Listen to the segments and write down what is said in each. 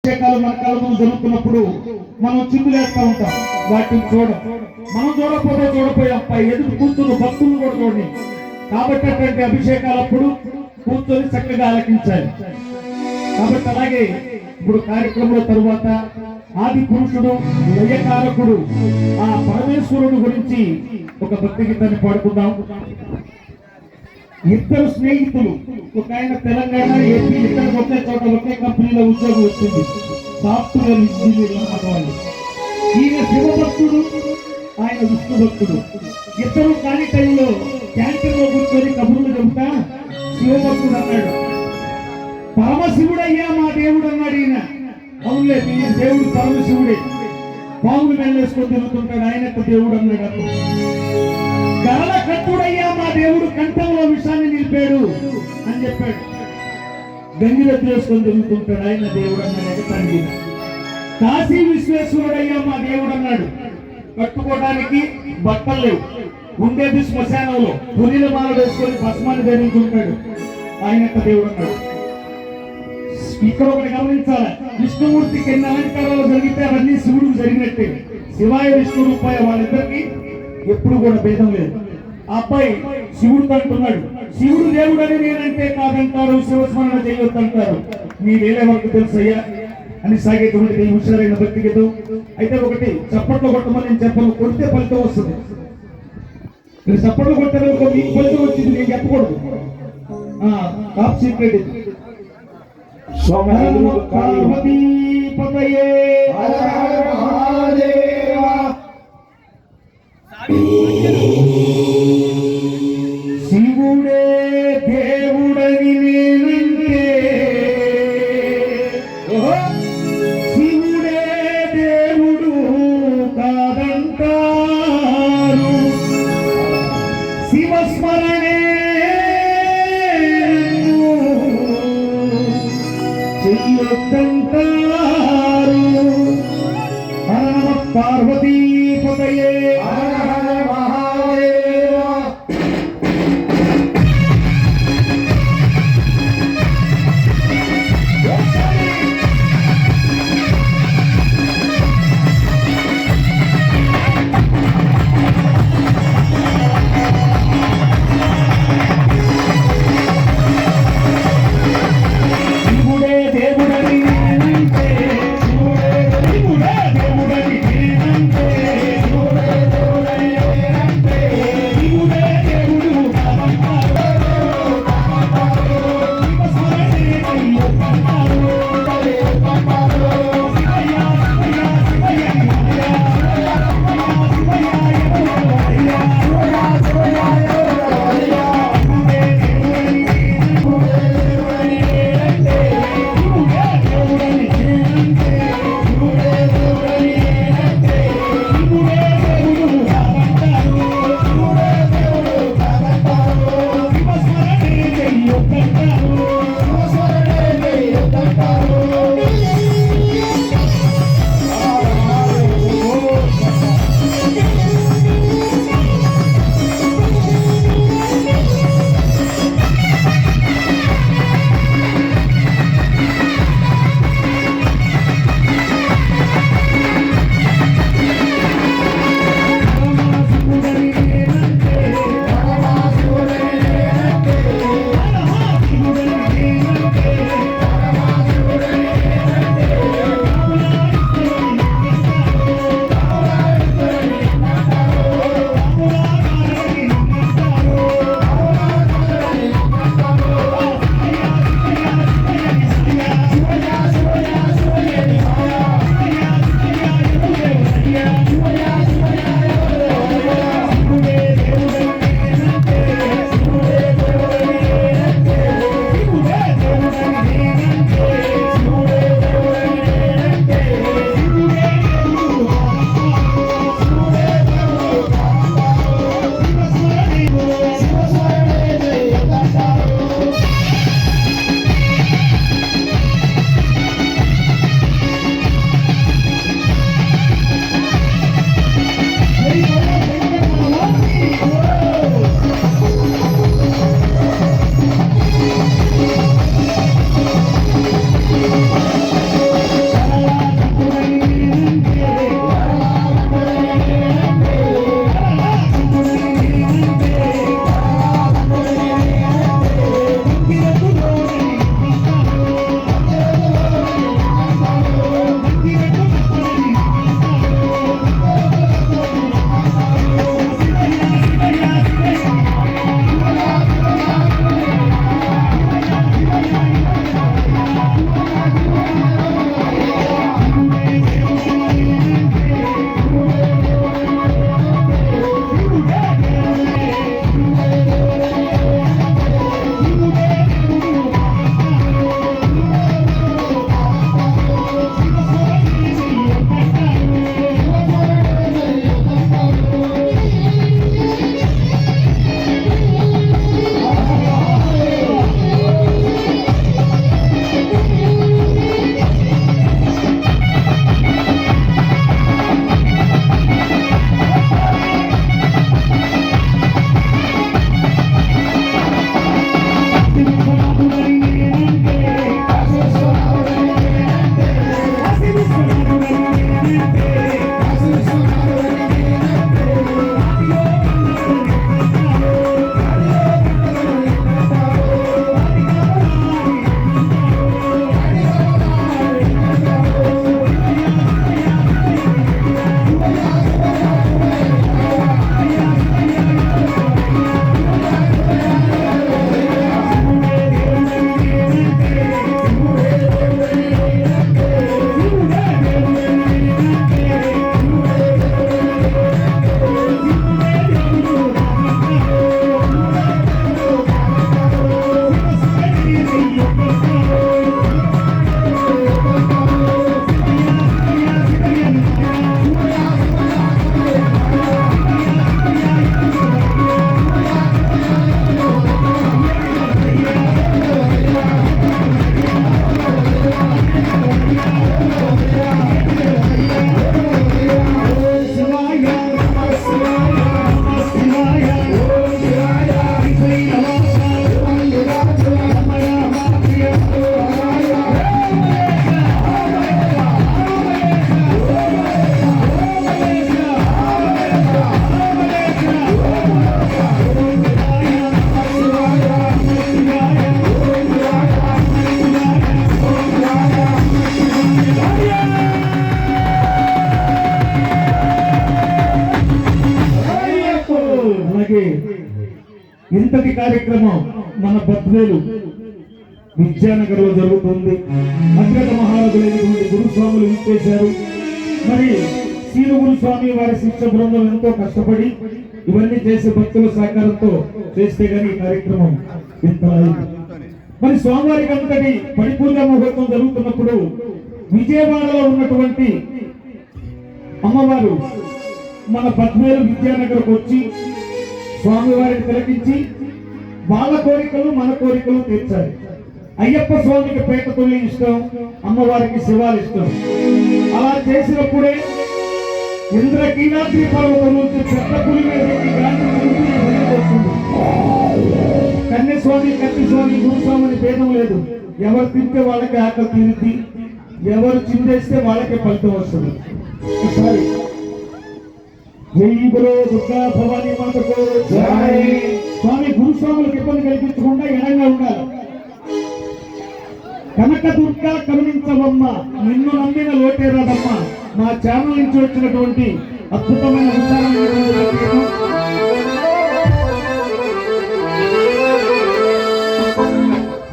అభిషేకాలు మన కళ్ళ ముందు జరుగుతున్నప్పుడు మనం చిందులేస్తూ ఉంటాం, వాటిని మనం చూడపోయాం పై ఎదురు కూర్చున్న భక్తులు కూడా చూడండి. కాబట్టి అటువంటి అభిషేకాలప్పుడు కూర్చొని చక్కగా ఆలకించాలి. కాబట్టి అలాగే ఇప్పుడు కార్యక్రమంలో తరువాత ఆది పురుషుడు లయకారకుడు ఆ పరమేశ్వరుడు గురించి ఒక భక్తి గీతాన్ని పాడుకుందాం. ఇద్దరు స్నేహితులు, ఒక ఆయన తెలంగాణ ఏపీ, ఇద్దరు ఒకే చోట ఒకే కంపెనీలో ఉద్యోగం వచ్చింది, సాఫ్ట్వేర్ ఇంజనీర్ అన్నమాట వాళ్ళు. ఈయన శివభక్తుడు, ఆయన విష్ణు భక్తుడు. ఇద్దరు ఖాళీ టైంలో క్యాంటీన్ లో కూర్చొని కబుర్లు చెబుతా శివభక్తుడు అన్నాడు, పరమశివుడయ్యా మా దేవుడు అన్నాడు. ఈయన అవునులే మీ దేవుడు పరమశివుడే, పాములు వెళ్ళేసుకొని తిరుగుతుంటాడు, ఆయన దేవుడు అన్నాడు. గరళ కట్టుడయ్యా మా దేవుడు కంఠంలో విషాన్ని నిలిపాడు అని చెప్పాడు. గంగిరెద్దు వేసుకొని తిరుగుతుంటాడు, ఆయన దేవుడు అన్నాడు. తండ్రి కాశీ విశ్వేశ్వరుడయ్యా మా దేవుడు అన్నాడు. కట్టుకోవడానికి బట్టలు లేవు, ఉండేది శ్మశానంలో, పులిల మాల వేసుకొని భస్మాన్ని ధరించుంటాడు, ఆయన దేవుడు అన్నాడు. ఇక్కడ ఒకటి గమనించాలి, విష్ణుమూర్తికి ఎన్ని అలంకారాలు జరిగితే అవన్నీ శివుడికి జరిగినట్టే. శివాయ విష్ణు రూపాయ వాళ్ళిద్దరికి ఎప్పుడు కూడా భేదం లేదు. ఆ అబ్బాయి శివుడు అంటున్నాడు, శివుడు దేవుడు అని నేనంటే కాదంటారు, శివస్మరణ చేయొద్దు అంటారు, మీరేలే వరకు తెలుసయ్యా అని సాగేటువంటి హుషారైన భక్తి గీతం. అయితే ఒకటి చప్పట్లు కొట్టమని నేను చెప్పను, కొడితే ఫలితం వస్తుంది. మీరు చప్పట్లు కొట్టారు మీకు ఫలితం వచ్చింది, నేను చెప్పకూడదు, టాప్ సీక్రెట్ ఇది. పార్వతీపతయే శివుడే దేవుడని నేనంటే, శివుడే దేవుడు కాదంటారు, శివస్మరణే చెయ్యొద్దంటారు. పార్వతీపతయే ఇంతటి కార్యక్రమం మన బద్వేలు విద్యానగర్ లో జరుగుతుంది. అగ్రత మహారాజులైనటువంటి గురుస్వాములు ఇచ్చేశారు. మరి సీను గురుస్వామి వారి శిష్య బృందం ఎంతో కష్టపడి ఇవన్నీ చేసే భక్తుల సహకారంతో చేస్తే గానీ ఈ కార్యక్రమం ఇంత అయింది. మరి స్వామివారికి అంతటి పరిపూర్ణ ముహూర్తం జరుగుతున్నప్పుడు విజయవాడలో ఉన్నటువంటి అమ్మవారు మన బద్వేలు విద్యానగర్కు వచ్చి స్వామివారిని తిలకించి వాళ్ళ కోరికలు మన కోరికలు తీర్చాలి. అయ్యప్ప స్వామికి పేట తొలి ఇష్టం, అమ్మవారికి శివాలు ఇష్టం. అలా చేసినప్పుడే ఇంద్రకీలాద్రి పర్వతం నుంచి పెద్ద పులి మీదకి వస్తుంది. కన్యస్వామి, కత్తిస్వామి, గురుస్వామి అని భేదం లేదు. ఎవరు తింటే వాళ్ళకి ఆకలి తీరుద్ది, ఎవరు చిందేస్తే వాళ్ళకే ఫలితం వస్తుంది. ఒకసారి జై గురు దుర్గా భవానీ మాతకు జై. స్వామి గురుస్వాములకు ఇబ్బంది కల్పించకుండా ఎడంగా ఉండాలి. కనక దుర్గా కరుణించవమ్మ, నిన్ను నమ్మిన లోటేరాదమ్మ. మా ఛానల్ నుంచి వచ్చినటువంటి అద్భుతమైన విచారణ.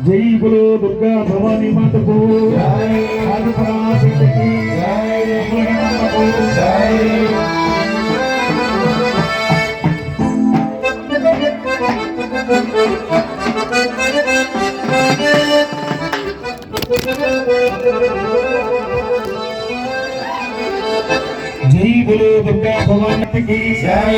జై గురు దుర్గా భవానీ మాతకు ఆదిపరాశక్తికి జై గురు దుర్గా భవానికి జై.